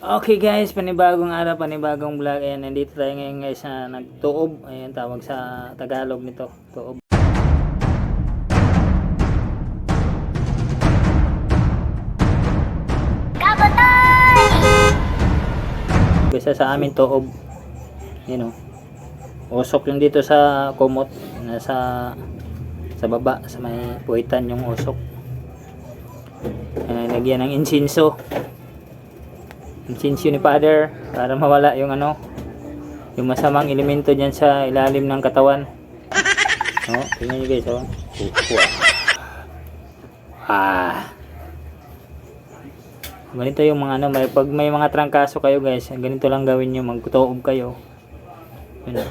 Okay guys, panibagong araw, panibagong vlog. Ayan, nandito tayo ngayon guys sa nagtuob. Ayan, tawag sa Tagalog nito, tuob. Kabotoy! Bisa sa amin tuob. Yun o. Usok yung dito sa kumot. Nasa sa baba, sa may puwitan yung usok. Ayan, lagyan ng insinso. Insinso ni Father para mawala yung yung masamang elemento dyan sa ilalim ng katawan. Tingnan nyo guys, ganito yung mga pag may mga trangkaso kayo guys, ganito lang gawin nyo, magtuob kayo. Yun.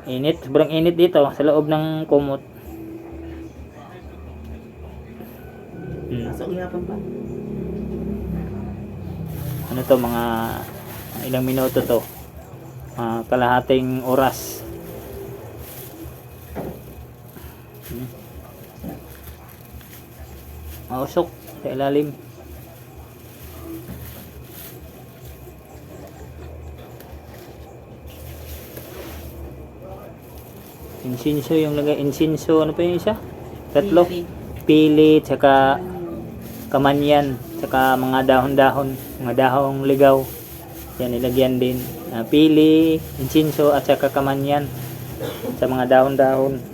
Init, sobrang init dito sa loob ng kumot. Nasa uyapan pa. Ano to, mga ilang minuto to, kalahating oras. Mausok sa ilalim. Insinso yung lagay, insinso, ano pa yung isa? Tatlo. Pili, tsaka kamanyan, tsaka mga dahon-dahon, mga dahong ligaw. Yan, ilagyan din. Pili, insinso, at tsaka kamanyan sa mga dahon-dahon.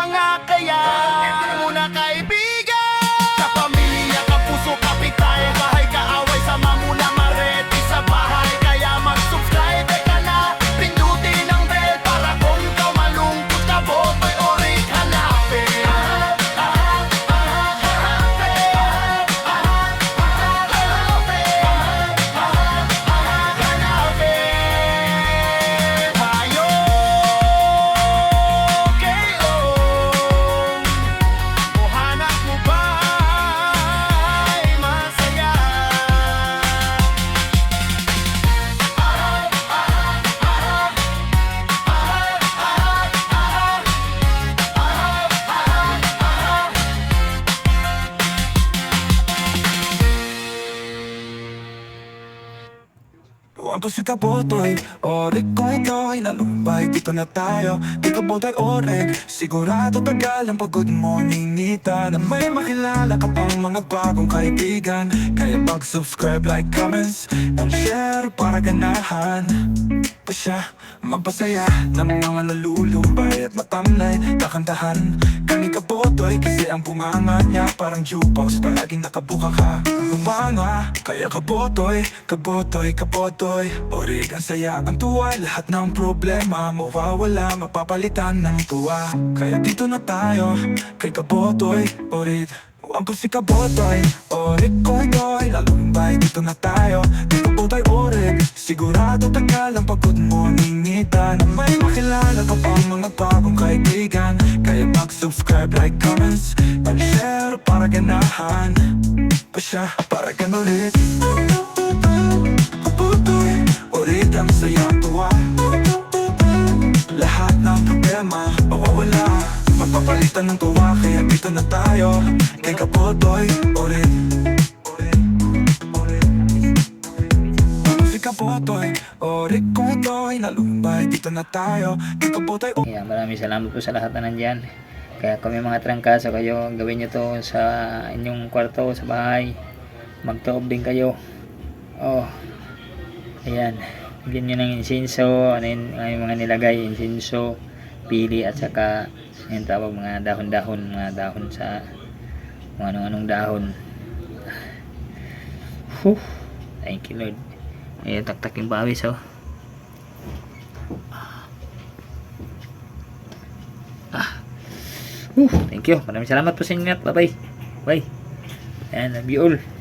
mga kaya muna kaibigan. Kapamilya, kapuso, kapitay, bahay, kaaway, sama muna mareti sa bahay. Kaya mag-subscribe ka na, pindutin ang bell para kung ikaw malungkot ka, Botoy Orig hanapin. Tayo kayo, o hanap mo ba'y masaya? Ang to si Kabotoy, Orig ko ito'y nalumbay, dito na tayo, di Kabotoy Orig. Sigurado tagal ang pagod mo, ninita na may makilala ka pang mga bagong kaibigan. Kaya mag-subscribe, like, comments, and share para ganahan pa siya magpasaya ng mga nalulumbay at matamlay kakantahan. Kami Kabotoy kasi ang bunganga niya parang jukebox, palaging nakabuka ka lumanga. Kaya Kabotoy, Kabotoy, Kabotoy Orig, ang saya, ang tuwa, lahat ng problema mawawala, mapapalitan ng tuwa. Kaya dito na tayo, kay Kabotoy Orig. Ang ko si Kabotoy Orig ko ito'y lalumbay, dito na tayo, kay Kabotoy Orig. Sigurado tagal ang pagod mo, ningita na may makilala ka pang mga bagong kaibigan. Kaya mag-subscribe, like, comments, and share para ganahan pa siya, para ganulit. Kabotoy Orig, ang saya, ang tuwa, lahat ng problema mawawala, mapapalitan ng tuwa. Kaya dito na tayo, kay Kabotoy Orig. Si Kabotoy Orig ko ito'y nalumbay, dito na tayo, kay Kabotoy Orig. Kaya maraming salamat po sa lahat na nandyan. Kaya kung may mga trangkaso kayo, gawin nyo to sa inyong kwarto, sa bahay. Magtoob din kayo. Oh, ayan. Bigyan nyo ng insinso, ano yung mga nilagay, insinso, pili, at saka yung tawag mga dahon-dahon, mga dahon sa mga anong-anong dahon. Thank you Lord. Ayan, taktak yung pawis, oh. Thank you. Maraming salamat po sa inyo. Bye bye. Bye. And love you all.